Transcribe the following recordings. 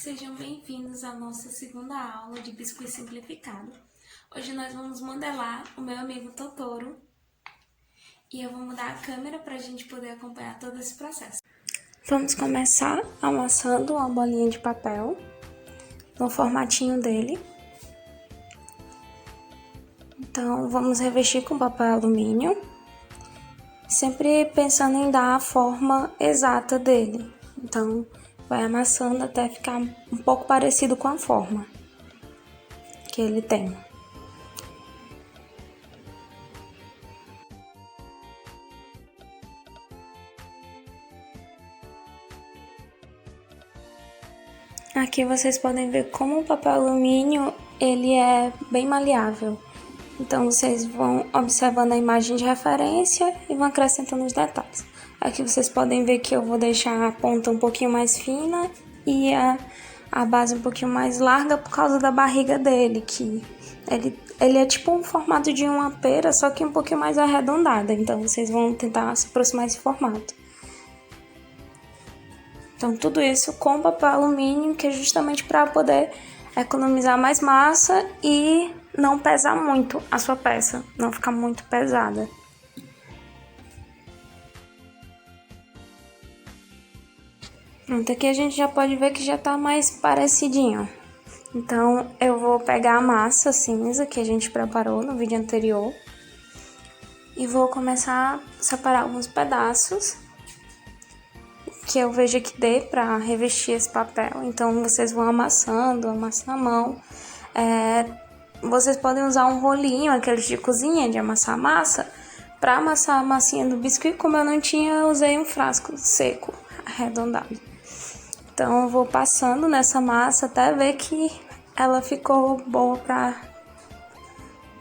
Sejam bem-vindos à nossa segunda aula de Biscuit Simplificado. Hoje nós vamos modelar o meu amigo Totoro e eu vou mudar a câmera para a gente poder acompanhar todo esse processo. Vamos começar amassando uma bolinha de papel no formatinho dele. Então, vamos revestir com papel alumínio, sempre pensando em dar a forma exata dele. Então, vai amassando até ficar um pouco parecido com a forma que ele tem. Aqui vocês podem ver como o papel alumínio ele é bem maleável. Então vocês vão observando a imagem de referência e vão acrescentando os detalhes. Aqui vocês podem ver que eu vou deixar a ponta um pouquinho mais fina e a base um pouquinho mais larga por causa da barriga dele, que ele é tipo um formato de uma pera, só que um pouquinho mais arredondada. Então vocês vão tentar se aproximar desse formato. Então, tudo isso com papel alumínio, que é justamente para poder economizar mais massa e não pesar muito a sua peça, não ficar muito pesada. Pronto, aqui a gente já pode ver que já tá mais parecidinho. Então, eu vou pegar a massa cinza que a gente preparou no vídeo anterior e vou começar a separar alguns pedaços que eu vejo que dê para revestir esse papel. Então, vocês vão amassando, amassa na mão. Vocês podem usar um rolinho, aqueles de cozinha, de amassar massa. Para amassar a massinha do biscuit, como eu não tinha, eu usei um frasco seco, arredondado. Então, eu vou passando nessa massa até ver que ela ficou boa para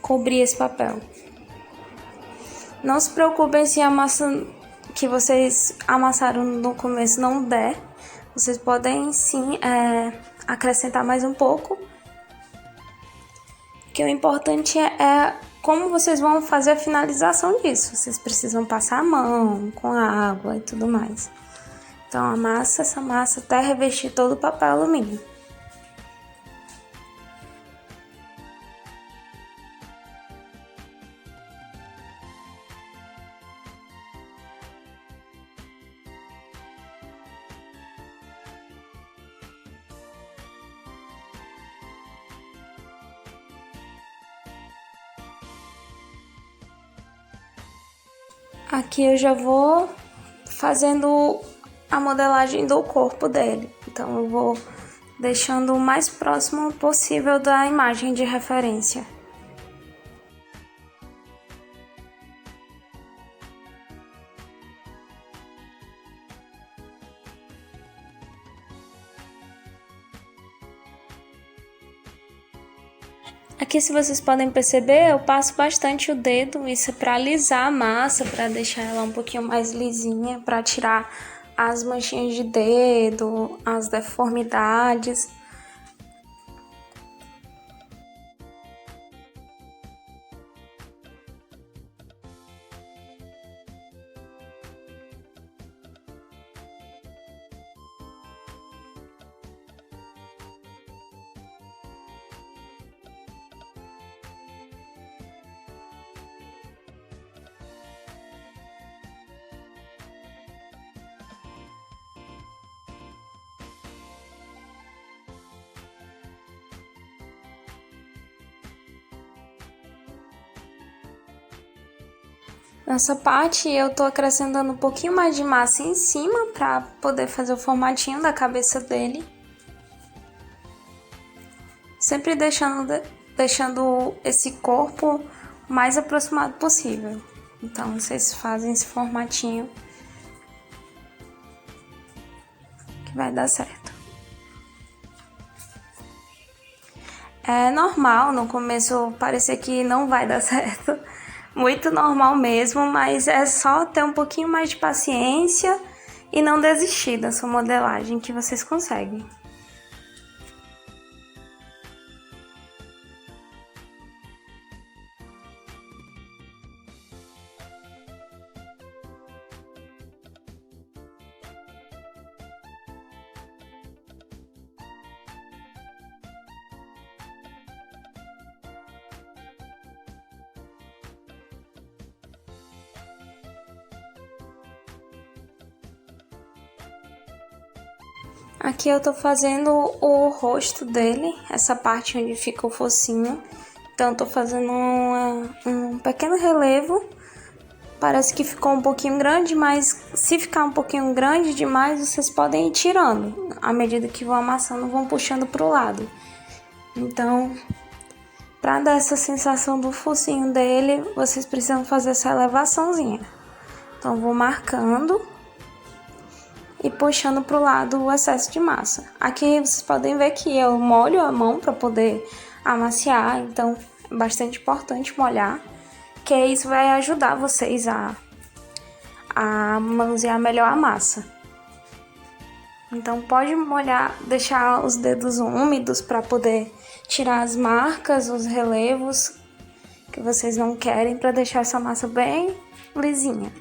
cobrir esse papel. Não se preocupem se a massa que vocês amassaram no começo não der, vocês podem sim acrescentar mais um pouco, que o importante é como vocês vão fazer a finalização disso. Vocês precisam passar a mão com água e tudo mais. Então amassa essa massa até revestir todo o papel alumínio. Aqui eu já vou fazendo a modelagem do corpo dele. Então eu vou deixando o mais próximo possível da imagem de referência. Aqui, se vocês podem perceber, eu passo bastante o dedo, isso é para alisar a massa, para deixar ela um pouquinho mais lisinha, para tirar as manchinhas de dedo, as deformidades. Nessa parte eu tô acrescentando um pouquinho mais de massa em cima para poder fazer o formatinho da cabeça dele. Sempre deixando esse corpo o mais aproximado possível. Então vocês fazem esse formatinho que vai dar certo. É normal no começo parecer que não vai dar certo. Muito normal mesmo, mas é só ter um pouquinho mais de paciência e não desistir da sua modelagem que vocês conseguem. Aqui eu tô fazendo o rosto dele, essa parte onde fica o focinho. Então eu tô fazendo um pequeno relevo. Parece que ficou um pouquinho grande, mas se ficar um pouquinho grande demais, vocês podem ir tirando. À medida que vão amassando, vão puxando pro lado. Então, para dar essa sensação do focinho dele, vocês precisam fazer essa elevaçãozinha. Então, vou marcando e puxando pro lado o excesso de massa. Aqui vocês podem ver que eu molho a mão para poder amaciar, então é bastante importante molhar, que isso vai ajudar vocês a manusear melhor a massa. Então pode molhar, deixar os dedos úmidos para poder tirar as marcas, os relevos que vocês não querem, para deixar essa massa bem lisinha.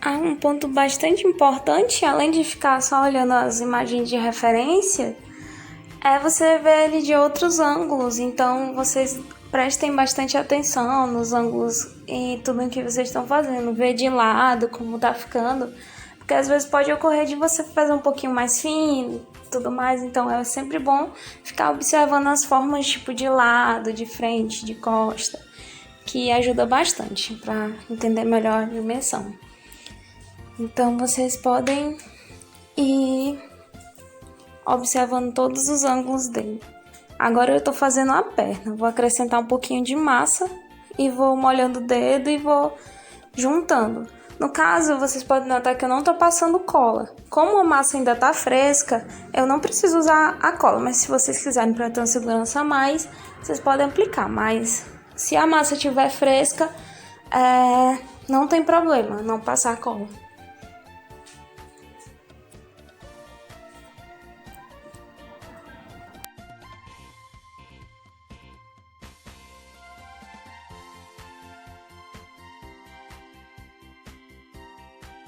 Um ponto bastante importante, além de ficar só olhando as imagens de referência, é você ver ele de outros ângulos. Então, vocês prestem bastante atenção nos ângulos e tudo o que vocês estão fazendo. Ver de lado como tá ficando, porque às vezes pode ocorrer de você fazer um pouquinho mais fino, tudo mais. Então, é sempre bom ficar observando as formas tipo de lado, de frente, de costa, que ajuda bastante para entender melhor a dimensão. Então, vocês podem ir observando todos os ângulos dele. Agora eu tô fazendo a perna. Vou acrescentar um pouquinho de massa e vou molhando o dedo e vou juntando. No caso, vocês podem notar que eu não tô passando cola. Como a massa ainda tá fresca, eu não preciso usar a cola. Mas se vocês quiserem para ter uma segurança a mais, vocês podem aplicar. Mas se a massa estiver fresca, não tem problema não passar cola.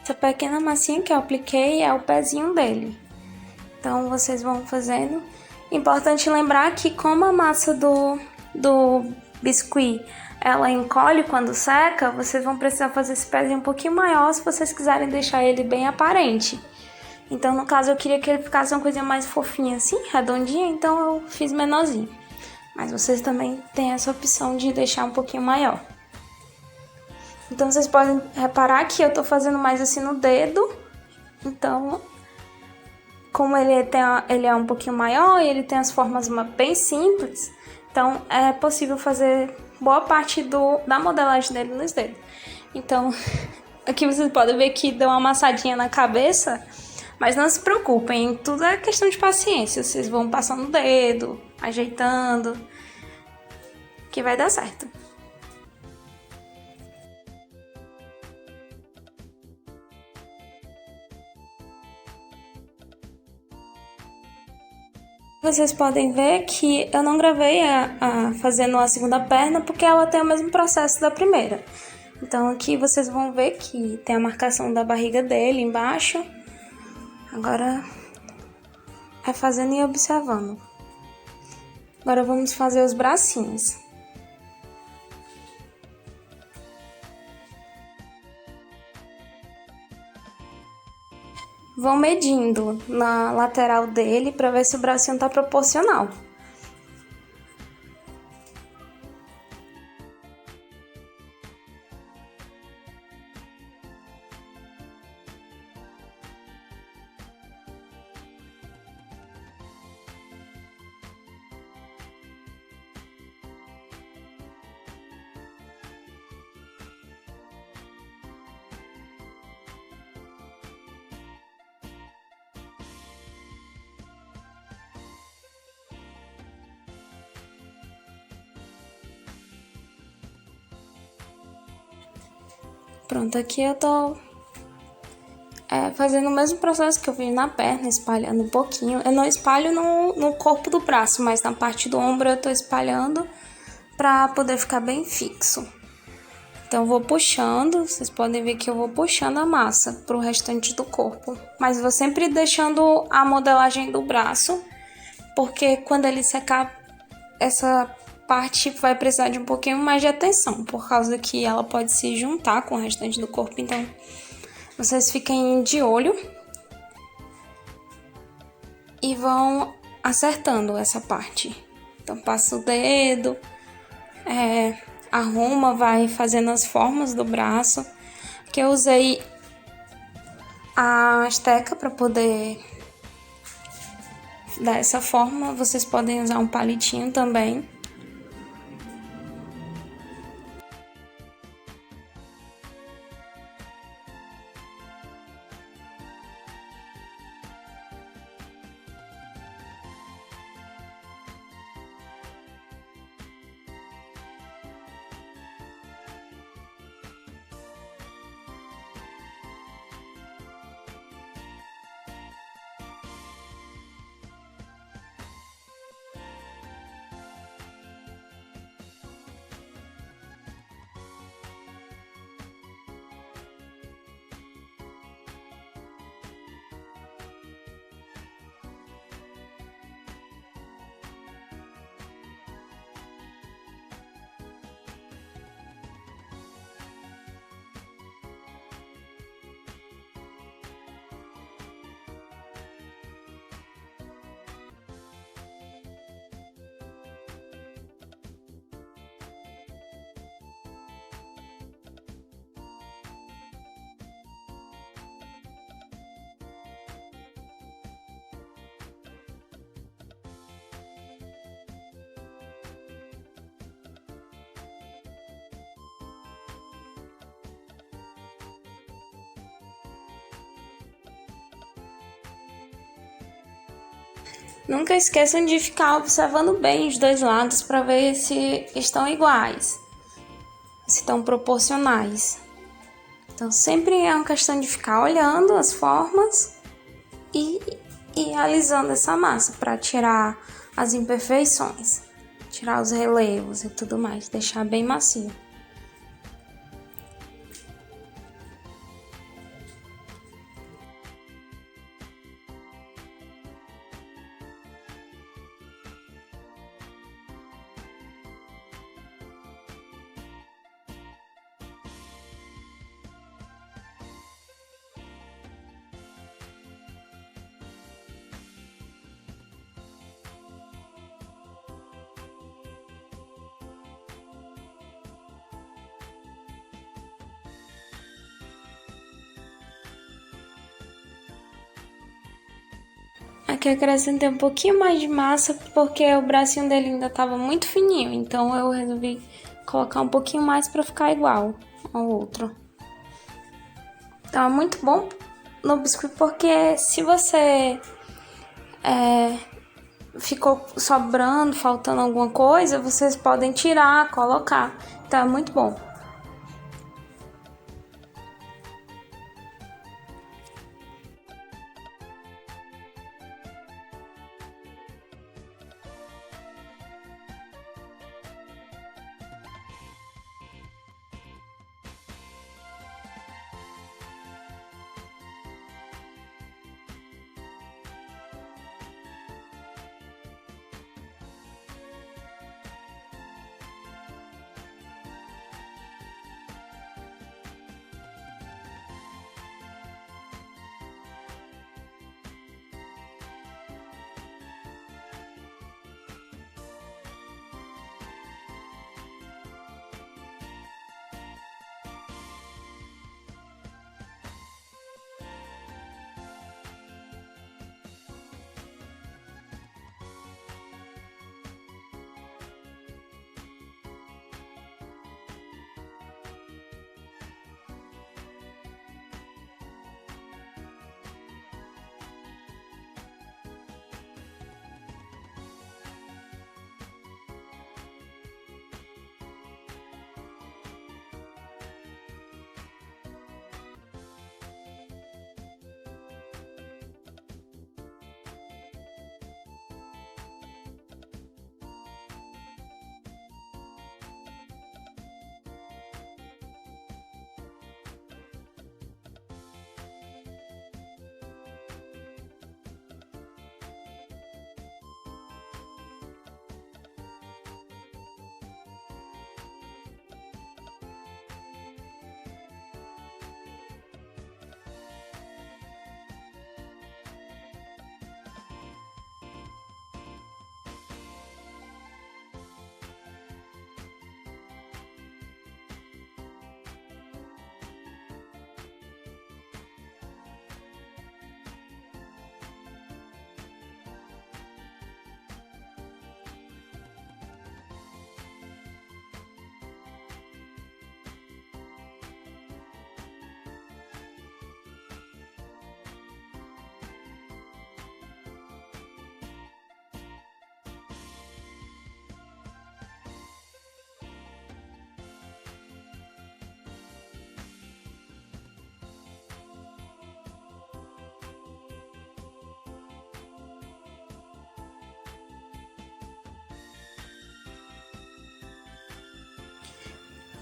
Essa pequena massinha que eu apliquei é o pezinho dele. Então, vocês vão fazendo. Importante lembrar que como a massa do biscuit, ela encolhe quando seca, vocês vão precisar fazer esse pezinho um pouquinho maior se vocês quiserem deixar ele bem aparente. Então, no caso, eu queria que ele ficasse uma coisinha mais fofinha assim, redondinha, então eu fiz menorzinho. Mas vocês também têm essa opção de deixar um pouquinho maior. Então, vocês podem reparar que eu tô fazendo mais assim no dedo. Então, como ele é um pouquinho maior e ele tem as formas bem simples, então é possível fazer boa parte da modelagem dele nos dedos. Então, aqui vocês podem ver que deu uma amassadinha na cabeça, mas não se preocupem, tudo é questão de paciência. Vocês vão passando o dedo, ajeitando, que vai dar certo. Vocês podem ver que eu não gravei fazendo a segunda perna porque ela tem o mesmo processo da primeira. Então aqui vocês vão ver que tem a marcação da barriga dele embaixo. Agora é fazendo e observando. Agora vamos fazer os bracinhos. vão medindo na lateral dele para ver se o bracinho tá proporcional. Pronto, aqui eu tô fazendo o mesmo processo que eu fiz na perna, espalhando um pouquinho. Eu não espalho no corpo do braço, mas na parte do ombro eu tô espalhando pra poder ficar bem fixo. Então eu vou puxando, vocês podem ver que eu vou puxando a massa pro restante do corpo. Mas vou sempre deixando a modelagem do braço, porque quando ele secar, essa parte vai precisar de um pouquinho mais de atenção, por causa que ela pode se juntar com o restante do corpo. Então vocês fiquem de olho e vão acertando essa parte. Então passa o dedo, arruma, vai fazendo as formas do braço. Que eu usei a esteca para poder dar essa forma. Vocês podem usar um palitinho também. Nunca esqueçam de ficar observando bem os dois lados para ver se estão iguais, se estão proporcionais. Então sempre é uma questão de ficar olhando as formas e alisando essa massa para tirar as imperfeições, tirar os relevos e tudo mais, deixar bem macio. Aqui eu acrescentei um pouquinho mais de massa porque o bracinho dele ainda estava muito fininho, então eu resolvi colocar um pouquinho mais para ficar igual ao outro. Então é muito bom no biscuit porque se você ficou sobrando, faltando alguma coisa, vocês podem tirar, colocar. Então é muito bom.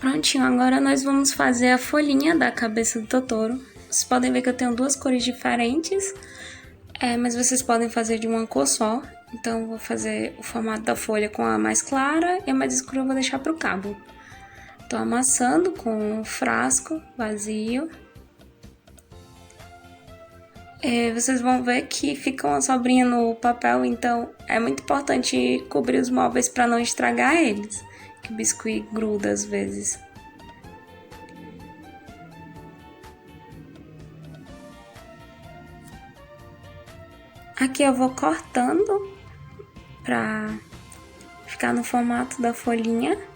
Prontinho, agora nós vamos fazer a folhinha da cabeça do Totoro. Vocês podem ver que eu tenho duas cores diferentes, mas vocês podem fazer de uma cor só. Então, eu vou fazer o formato da folha com a mais clara e a mais escura eu vou deixar pro cabo. Tô amassando com um frasco vazio. Vocês vão ver que fica uma sobrinha no papel, então é muito importante cobrir os móveis para não estragar eles, que o biscuit gruda às vezes. Aqui eu vou cortando para ficar no formato da folhinha.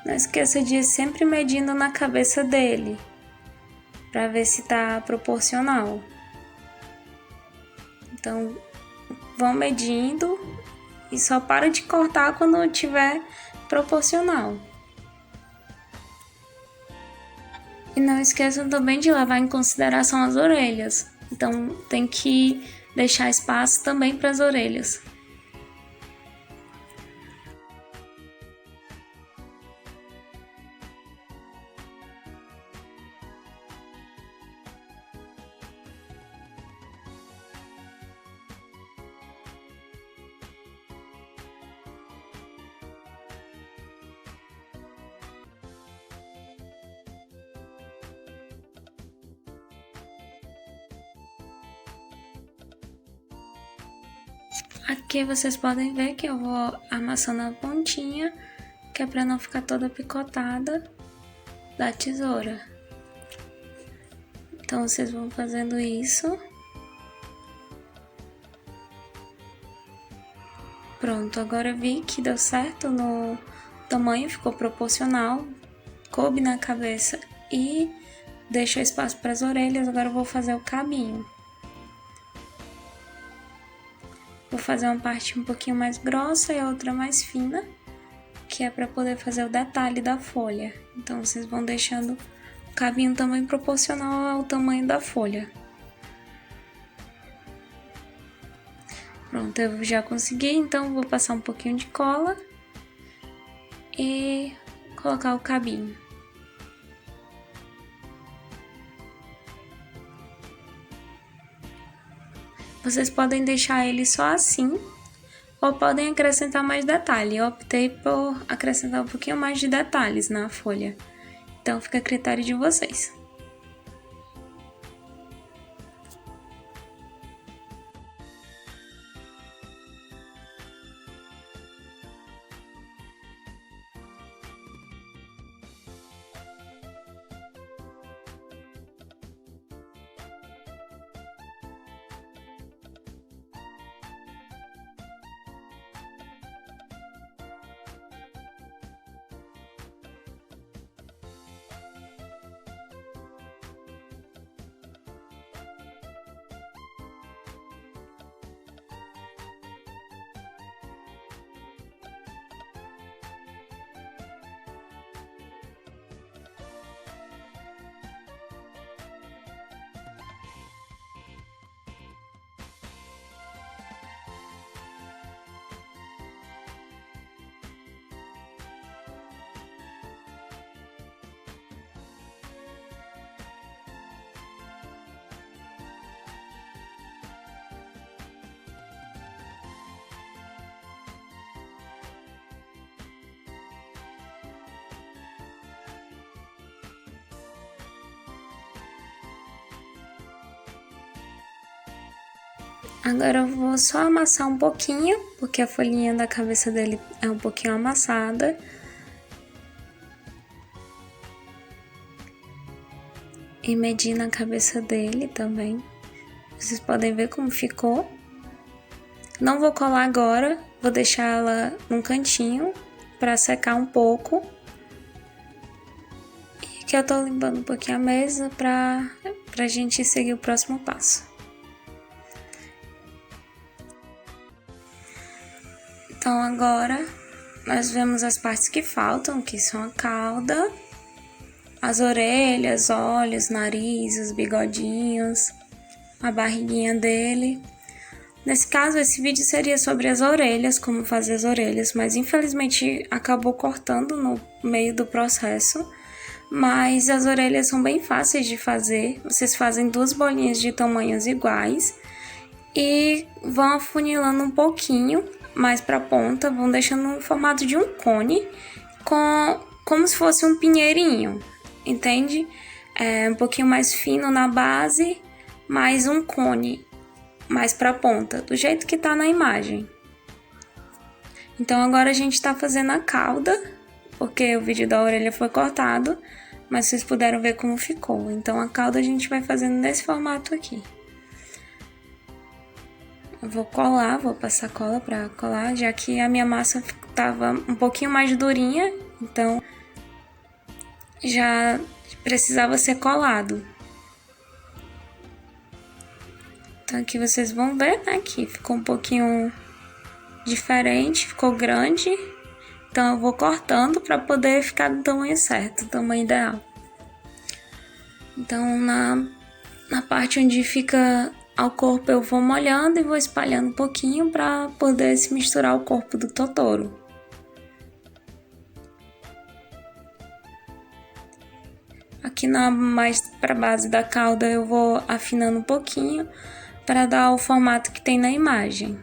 Não esqueça de ir sempre medindo na cabeça dele, para ver se tá proporcional. Então, vão medindo e só para de cortar quando tiver proporcional. E não esqueçam também de levar em consideração as orelhas. Então, tem que deixar espaço também para as orelhas. Aqui vocês podem ver que eu vou amassando a pontinha, que é para não ficar toda picotada da tesoura. Então, vocês vão fazendo isso. Pronto, agora eu vi que deu certo no tamanho, ficou proporcional, coube na cabeça e deixou espaço para as orelhas. Agora eu vou fazer o cabinho. Vou fazer uma parte um pouquinho mais grossa e a outra mais fina, que é para poder fazer o detalhe da folha. Então, vocês vão deixando o cabinho também proporcional ao tamanho da folha. Pronto, eu já consegui, então vou passar um pouquinho de cola e colocar o cabinho. Vocês podem deixar ele só assim, ou podem acrescentar mais detalhe. Eu optei por acrescentar um pouquinho mais de detalhes na folha. Então, fica a critério de vocês. Agora eu vou só amassar um pouquinho, porque a folhinha da cabeça dele é um pouquinho amassada. E medir na cabeça dele também. Vocês podem ver como ficou. Não vou colar agora, vou deixar ela num cantinho para secar um pouco. E aqui eu tô limpando um pouquinho a mesa pra gente seguir o próximo passo. Então, agora, nós vemos as partes que faltam, que são a cauda as orelhas, olhos, nariz, os bigodinhos, a barriguinha dele. Nesse caso, esse vídeo seria sobre as orelhas, como fazer as orelhas, mas infelizmente acabou cortando no meio do processo. Mas as orelhas são bem fáceis de fazer. Vocês fazem 2 bolinhas de tamanhos iguais e vão afunilando um pouquinho mais para a ponta, vão deixando no formato de um cone, como se fosse um pinheirinho, entende? Um pouquinho mais fino na base, mais um cone mais para a ponta, do jeito que tá na imagem. Então agora a gente tá fazendo a cauda, porque o vídeo da orelha foi cortado, mas vocês puderam ver como ficou. Então a cauda a gente vai fazendo nesse formato aqui. Eu vou colar, vou passar cola pra colar, já que a minha massa tava um pouquinho mais durinha, então já precisava ser colado. Então aqui vocês vão ver, né, que ficou um pouquinho diferente, ficou grande. Então eu vou cortando para poder ficar do tamanho certo, do tamanho ideal. Então na parte onde fica ao corpo eu vou molhando e vou espalhando um pouquinho para poder se misturar ao corpo do Totoro. Aqui mais para a base da cauda eu vou afinando um pouquinho para dar o formato que tem na imagem.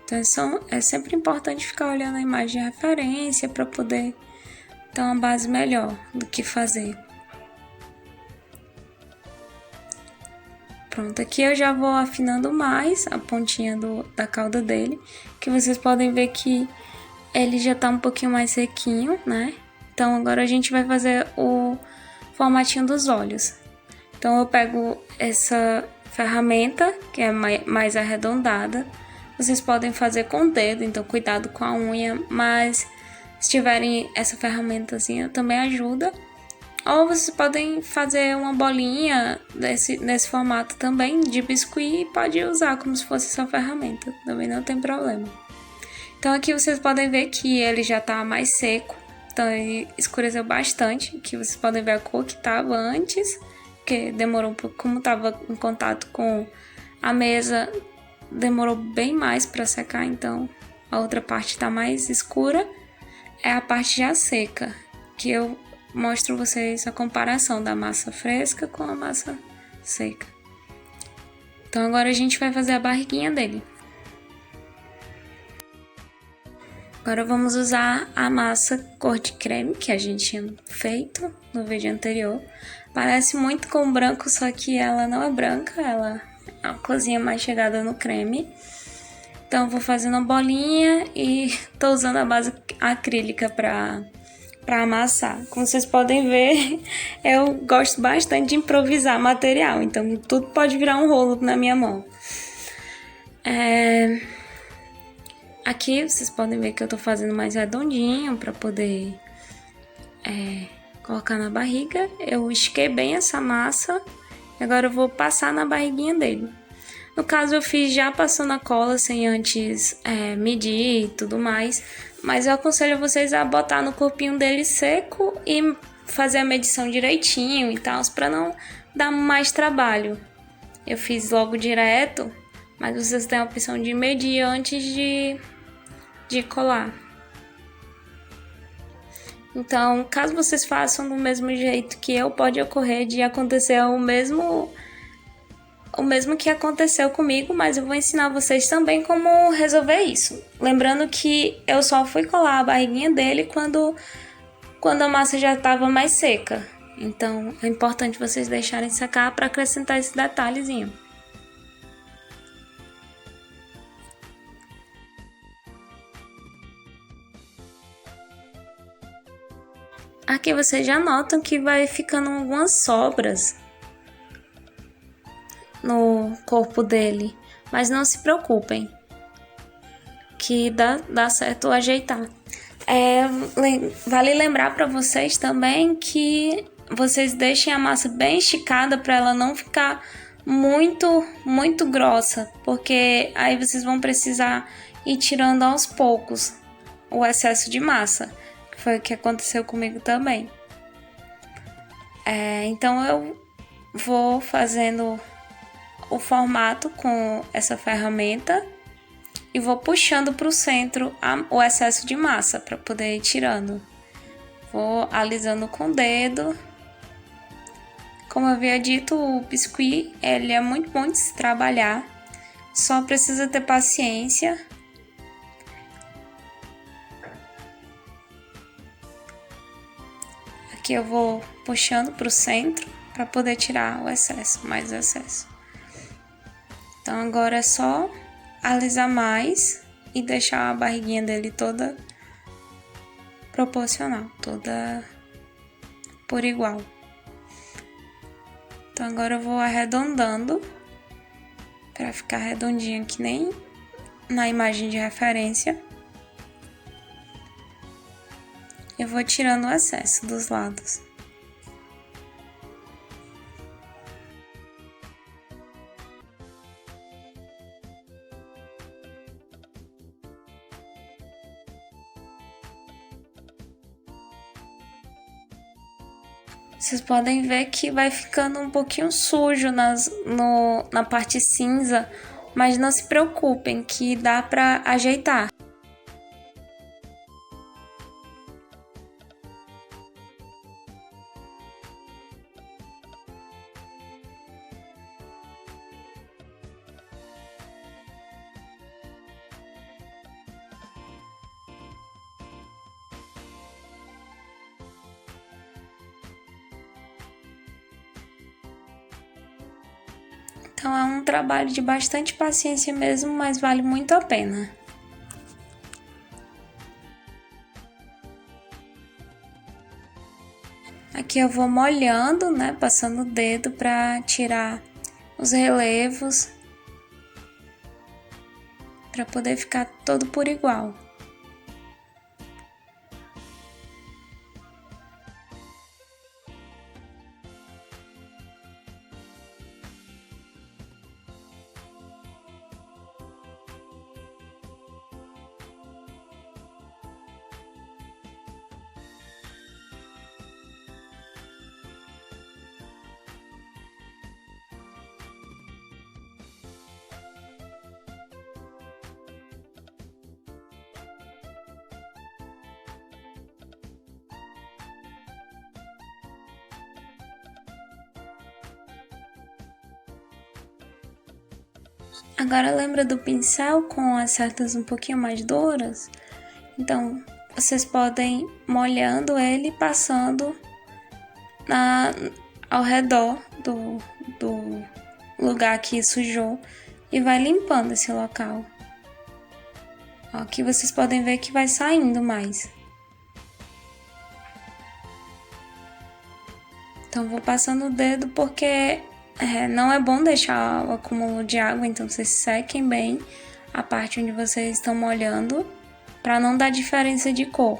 Então é sempre importante ficar olhando a imagem de referência para poder ter uma base melhor do que fazer. Pronto, aqui eu já vou afinando mais a pontinha da cauda dele, que vocês podem ver que ele já tá um pouquinho mais sequinho, né? Então agora a gente vai fazer o formatinho dos olhos. Então eu pego essa ferramenta, que é mais arredondada. Vocês podem fazer com o dedo, então cuidado com a unha, mas se tiverem essa ferramentazinha também ajuda. Ou vocês podem fazer uma bolinha nesse formato também de biscuit e pode usar como se fosse essa ferramenta, também não tem problema. Então aqui vocês podem ver que ele já tá mais seco, então ele escureceu bastante, que vocês podem ver a cor que tava antes, que demorou um pouco, como tava em contato com a mesa, demorou bem mais para secar, então a outra parte tá mais escura, é a parte já seca, que eu mostro vocês a comparação da massa fresca com a massa seca. Então agora a gente vai fazer a barriguinha dele. Agora vamos usar a massa cor de creme que a gente tinha feito no vídeo anterior. Parece muito com branco, só que ela não é branca, ela é uma corzinha mais chegada no creme. Então eu vou fazendo uma bolinha e tô usando a base acrílica para amassar. Como vocês podem ver, eu gosto bastante de improvisar material, então tudo pode virar um rolo na minha mão. Aqui vocês podem ver que eu tô fazendo mais redondinho para poder colocar na barriga. Eu estiquei bem essa massa, agora eu vou passar na barriguinha dele. No caso eu fiz já passando a cola sem antes medir e tudo mais, mas eu aconselho vocês a botar no corpinho dele seco e fazer a medição direitinho e tal, para não dar mais trabalho. Eu fiz logo direto, mas vocês têm a opção de medir antes de colar. Então, caso vocês façam do mesmo jeito que eu, pode ocorrer de acontecer o mesmo que aconteceu comigo, mas eu vou ensinar vocês também como resolver isso. Lembrando que eu só fui colar a barriguinha dele quando a massa já estava mais seca. Então, é importante vocês deixarem secar para acrescentar esse detalhezinho. Aqui vocês já notam que vai ficando algumas sobras no corpo dele, mas não se preocupem, que dá certo ajeitar. Vale lembrar para vocês também que vocês deixem a massa bem esticada para ela não ficar muito grossa, porque aí vocês vão precisar e tirando aos poucos o excesso de massa, que foi o que aconteceu comigo também. Então eu vou fazendo o formato com essa ferramenta e vou puxando para o centro o excesso de massa para poder ir tirando. Vou alisando com o dedo. Como eu havia dito, o biscuit ele é muito bom de se trabalhar, só precisa ter paciência. Aqui eu vou puxando para o centro para poder tirar o excesso, mais excesso. Então agora é só alisar mais e deixar a barriguinha dele toda proporcional, toda por igual. Então agora eu vou arredondando para ficar redondinho que nem na imagem de referência. Eu vou tirando o excesso dos lados. Vocês podem ver que vai ficando um pouquinho sujo na parte cinza, mas não se preocupem que dá para ajeitar. Então é um trabalho de bastante paciência mesmo, mas vale muito a pena. Aqui eu vou molhando, né, passando o dedo para tirar os relevos, para poder ficar todo por igual. Agora lembra do pincel com as cerdas um pouquinho mais duras? Então, vocês podem molhando ele e passando ao redor do lugar que sujou e vai limpando esse local. Ó, aqui vocês podem ver que vai saindo mais. Então, vou passando o dedo porque não é bom deixar o acúmulo de água, então vocês sequem bem a parte onde vocês estão molhando, para não dar diferença de cor.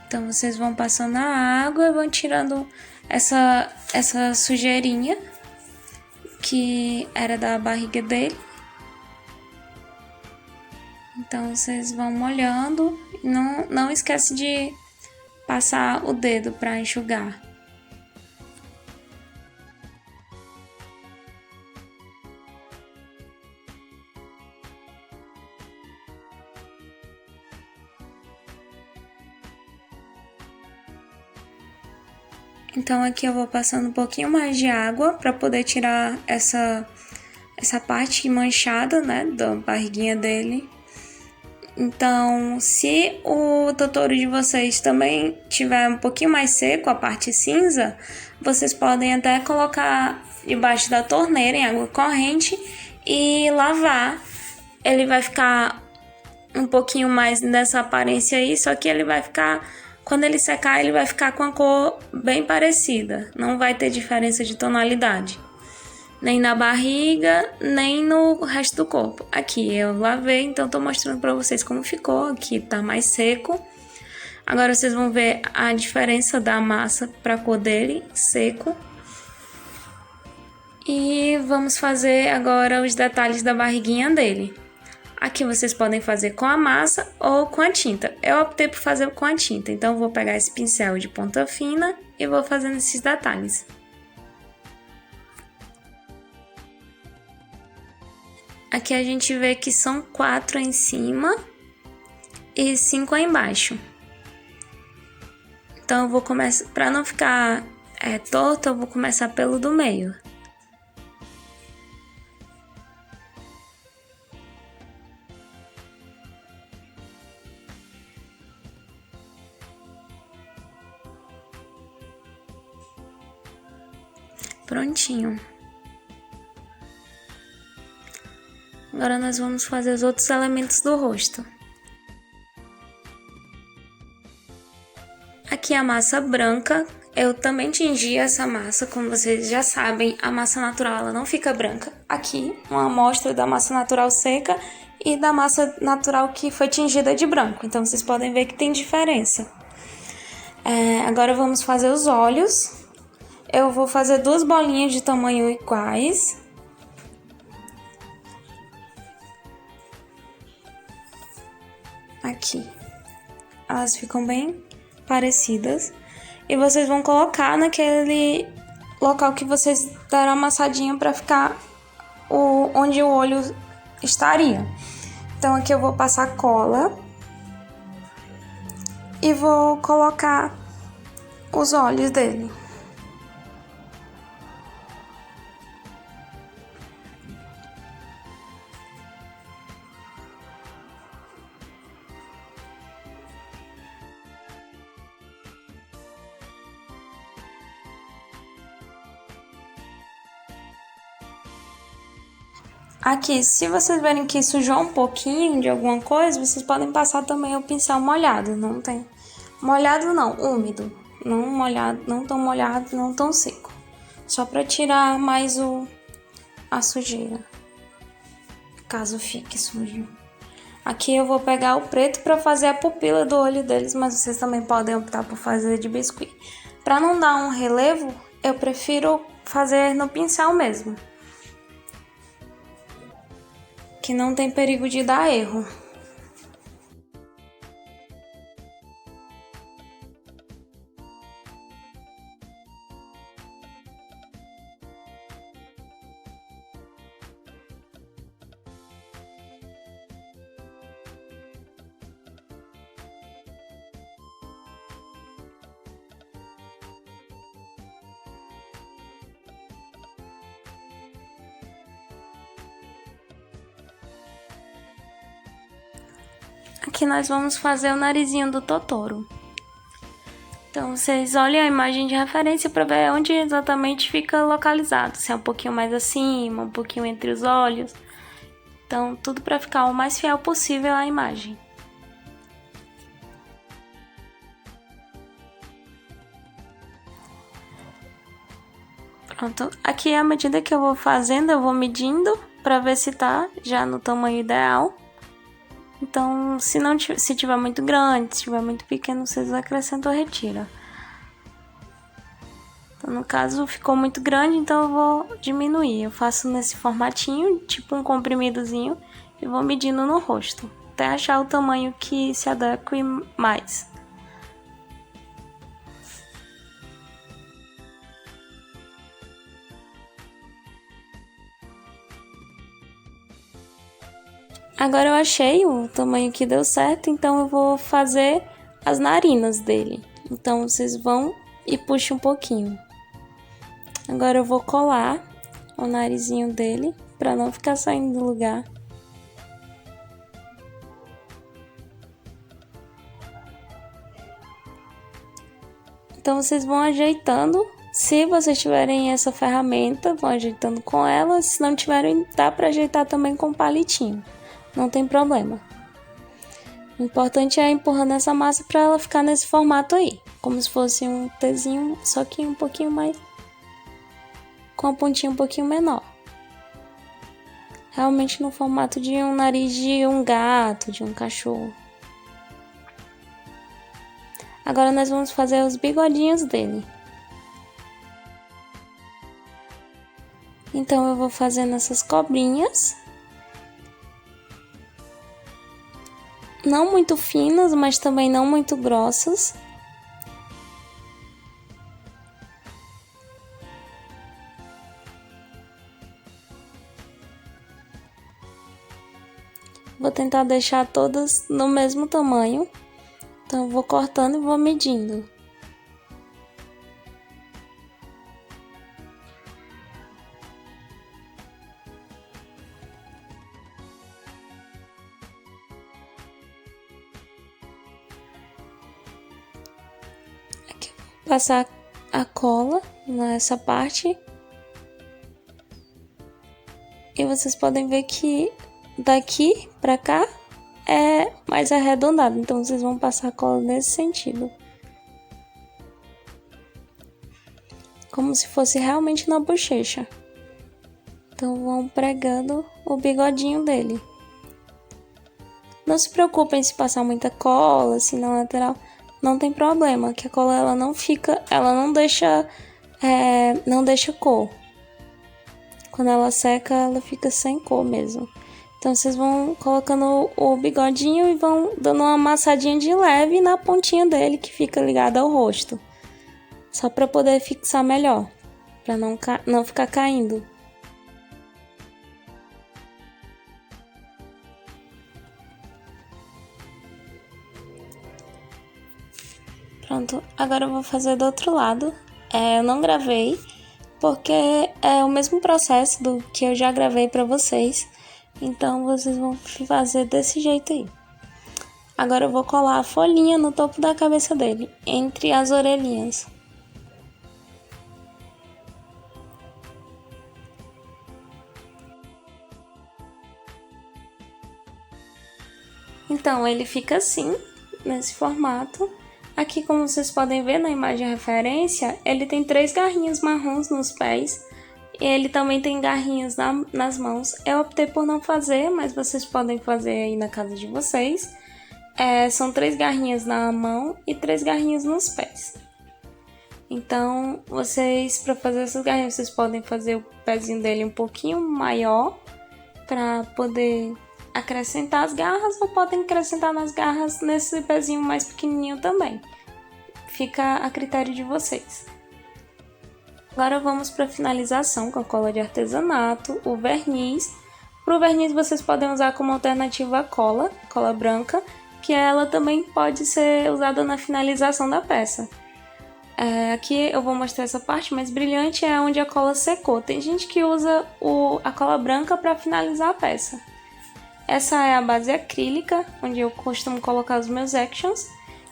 Então vocês vão passando a água e vão tirando essa sujeirinha que era da barriga dele. Então vocês vão molhando e não esquece de passar o dedo para enxugar. Então aqui eu vou passando um pouquinho mais de água para poder tirar essa parte manchada, né, da barriguinha dele. Então, se o Totoro de vocês também tiver um pouquinho mais seco, a parte cinza, vocês podem até colocar debaixo da torneira em água corrente e lavar. Ele vai ficar um pouquinho mais dessa aparência aí, só que ele vai ficar... Quando ele secar, ele vai ficar com a cor bem parecida. Não vai ter diferença de tonalidade. Nem na barriga, nem no resto do corpo. Aqui eu lavei, então tô mostrando pra vocês como ficou. Aqui tá mais seco. Agora vocês vão ver a diferença da massa pra cor dele, seco. E vamos fazer agora os detalhes da barriguinha dele. Aqui vocês podem fazer com a massa ou com a tinta. Eu optei por fazer com a tinta, então vou pegar esse pincel de ponta fina e vou fazendo esses detalhes. Aqui a gente vê que são 4 em cima e 5 aí embaixo. Então eu vou começar, para não ficar torto, eu vou começar pelo do meio. Prontinho. Agora nós vamos fazer os outros elementos do rosto. Aqui a massa branca, eu também tingi essa massa, como vocês já sabem, a massa natural ela não fica branca. Aqui, uma amostra da massa natural seca e da massa natural que foi tingida de branco, então vocês podem ver que tem diferença. Agora vamos fazer os olhos. Eu vou fazer 2 bolinhas de tamanho iguais. Aqui. Elas ficam bem parecidas. E vocês vão colocar naquele local que vocês deram amassadinha para ficar onde o olho estaria. Então aqui eu vou passar cola e vou colocar os olhos dele. Aqui, se vocês verem que sujou um pouquinho de alguma coisa, vocês podem passar também o pincel molhado, não tem... Molhado não, úmido. Não molhado, não tão molhado, não tão seco. Só para tirar mais a sujeira, caso fique sujo. Aqui eu vou pegar o preto para fazer a pupila do olho deles, mas vocês também podem optar por fazer de biscuit. Para não dar um relevo, eu prefiro fazer no pincel mesmo, que não tem perigo de dar erro. Aqui nós vamos fazer o narizinho do Totoro. Então, vocês olhem a imagem de referência para ver onde exatamente fica localizado. Se é um pouquinho mais acima, um pouquinho entre os olhos. Então, tudo para ficar o mais fiel possível à imagem. Pronto. Aqui, à medida que eu vou fazendo, eu vou medindo para ver se tá já no tamanho ideal. Então, se tiver muito grande, se tiver muito pequeno, vocês acrescentam ou retiram. Então, no caso, ficou muito grande, então eu vou diminuir. Eu faço nesse formatinho, tipo um comprimidozinho, e vou medindo no rosto, até achar o tamanho que se adeque mais. Agora eu achei o tamanho que deu certo, então eu vou fazer as narinas dele. Então vocês vão e puxem um pouquinho. Agora eu vou colar o narizinho dele para não ficar saindo do lugar. Então vocês vão ajeitando. Se vocês tiverem essa ferramenta, vão ajeitando com ela. Se não tiverem, dá para ajeitar também com palitinho. Não tem problema. O importante é empurrando essa massa para ela ficar nesse formato aí. Como se fosse um Tzinho, só que um pouquinho mais... com a pontinha um pouquinho menor. Realmente no formato de um nariz de um gato, de um cachorro. Agora nós vamos fazer os bigodinhos dele. Então eu vou fazendo essas cobrinhas. Não muito finas, mas também não muito grossas. Vou tentar deixar todas no mesmo tamanho. Então eu vou cortando e vou medindo. Aqui eu vou passar a cola nessa parte. E vocês podem ver que daqui pra cá é mais arredondado, então vocês vão passar a cola nesse sentido. Como se fosse realmente na bochecha. Então vão pregando o bigodinho dele. Não se preocupem se passar muita cola, assim na lateral, não tem problema, que a cola ela não fica, ela não deixa cor. Quando ela seca, ela fica sem cor mesmo. Então vocês vão colocando o bigodinho e vão dando uma amassadinha de leve na pontinha dele que fica ligada ao rosto. Só para poder fixar melhor, para não ficar caindo. Pronto, agora eu vou fazer do outro lado. Eu não gravei, porque é o mesmo processo do que eu já gravei para vocês. Então vocês vão fazer desse jeito aí. Agora eu vou colar a folhinha no topo da cabeça dele, entre as orelhinhas. Então ele fica assim, nesse formato. Aqui, como vocês podem ver na imagem referência, ele tem 3 garrinhas marrons nos pés. E ele também tem garrinhas nas mãos. Eu optei por não fazer, mas vocês podem fazer aí na casa de vocês. São 3 garrinhas na mão e 3 garrinhas nos pés. Então, vocês, para fazer essas garrinhas, vocês podem fazer o pezinho dele um pouquinho maior, para poder acrescentar as garras, ou podem acrescentar nas garras nesse pezinho mais pequenininho também. Fica a critério de vocês. Agora vamos para a finalização com a cola de artesanato, o verniz. Para o verniz vocês podem usar como alternativa a cola branca, que ela também pode ser usada na finalização da peça. Aqui eu vou mostrar essa parte mais brilhante, é onde a cola secou. Tem gente que usa a cola branca para finalizar a peça. Essa é a base acrílica, onde eu costumo colocar os meus actions.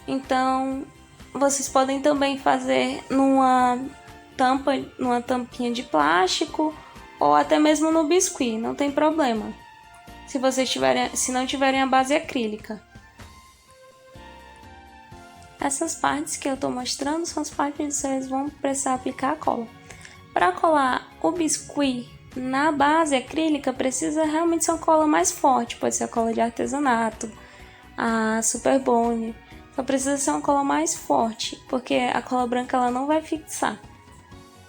Então, vocês podem também fazer numa tampinha de plástico ou até mesmo no biscuit, não tem problema. Se não tiverem a base acrílica. Essas partes que eu tô mostrando são as partes que vocês vão precisar aplicar a cola. Para colar o biscuit na base acrílica, precisa realmente ser uma cola mais forte. Pode ser a cola de artesanato, a Super Bond. Só precisa ser uma cola mais forte, porque a cola branca ela não vai fixar.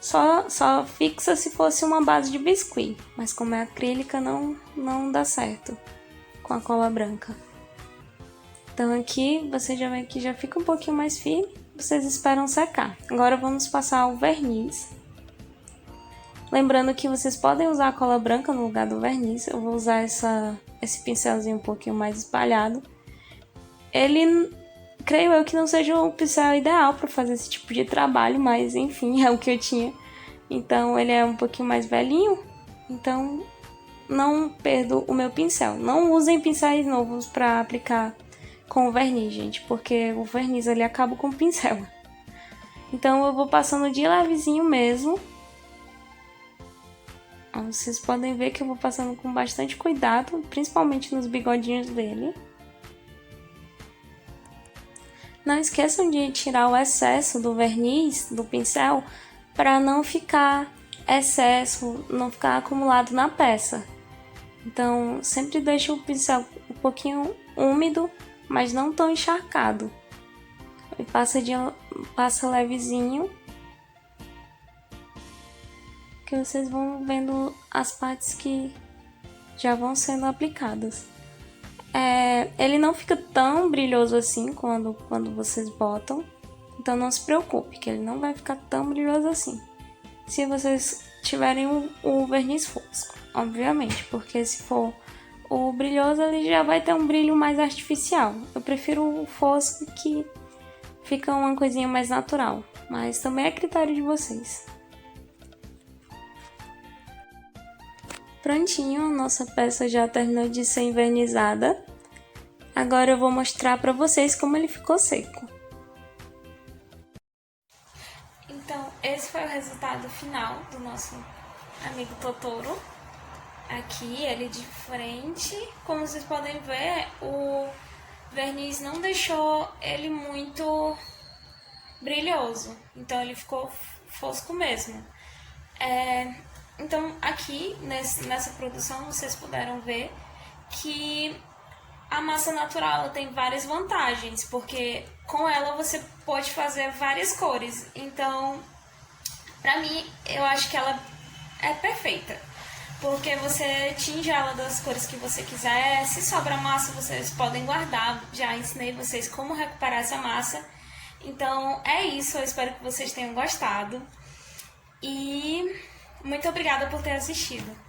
Só fixa se fosse uma base de biscuit, mas como é acrílica não dá certo com a cola branca. Então aqui você já vê que já fica um pouquinho mais firme, vocês esperam secar. Agora vamos passar o verniz. Lembrando que vocês podem usar a cola branca no lugar do verniz, eu vou usar esse pincelzinho um pouquinho mais espalhado. Ele, creio eu que não seja o pincel ideal para fazer esse tipo de trabalho, mas enfim, é o que eu tinha. Então ele é um pouquinho mais velhinho, então não perdo o meu pincel. Não usem pincéis novos para aplicar com o verniz, gente, porque o verniz ele acaba com o pincel. Então eu vou passando de levezinho mesmo. Vocês podem ver que eu vou passando com bastante cuidado, principalmente nos bigodinhos dele. Não esqueçam de tirar o excesso do verniz, do pincel, para não ficar excesso, não ficar acumulado na peça. Então, sempre deixe o pincel um pouquinho úmido, mas não tão encharcado. E passa levezinho. que vocês vão vendo as partes que já vão sendo aplicadas. Ele não fica tão brilhoso assim quando vocês botam, então não se preocupe, que ele não vai ficar tão brilhoso assim. Se vocês tiverem o verniz fosco, obviamente, porque se for o brilhoso, ele já vai ter um brilho mais artificial. Eu prefiro o fosco, que fica uma coisinha mais natural, mas também é critério de vocês. Prontinho, nossa peça já terminou de ser envernizada. Agora eu vou mostrar para vocês como ele ficou seco. Então, esse foi o resultado final do nosso amigo Totoro. Aqui, ele de frente. Como vocês podem ver, o verniz não deixou ele muito brilhoso. Então, ele ficou fosco mesmo. Então, aqui, nessa produção, vocês puderam ver que a massa natural ela tem várias vantagens, porque com ela você pode fazer várias cores. Então, pra mim, eu acho que ela é perfeita, porque você tinge ela das cores que você quiser. Se sobra massa, vocês podem guardar. Já ensinei vocês como recuperar essa massa. Então, é isso. Eu espero que vocês tenham gostado. E muito obrigada por ter assistido.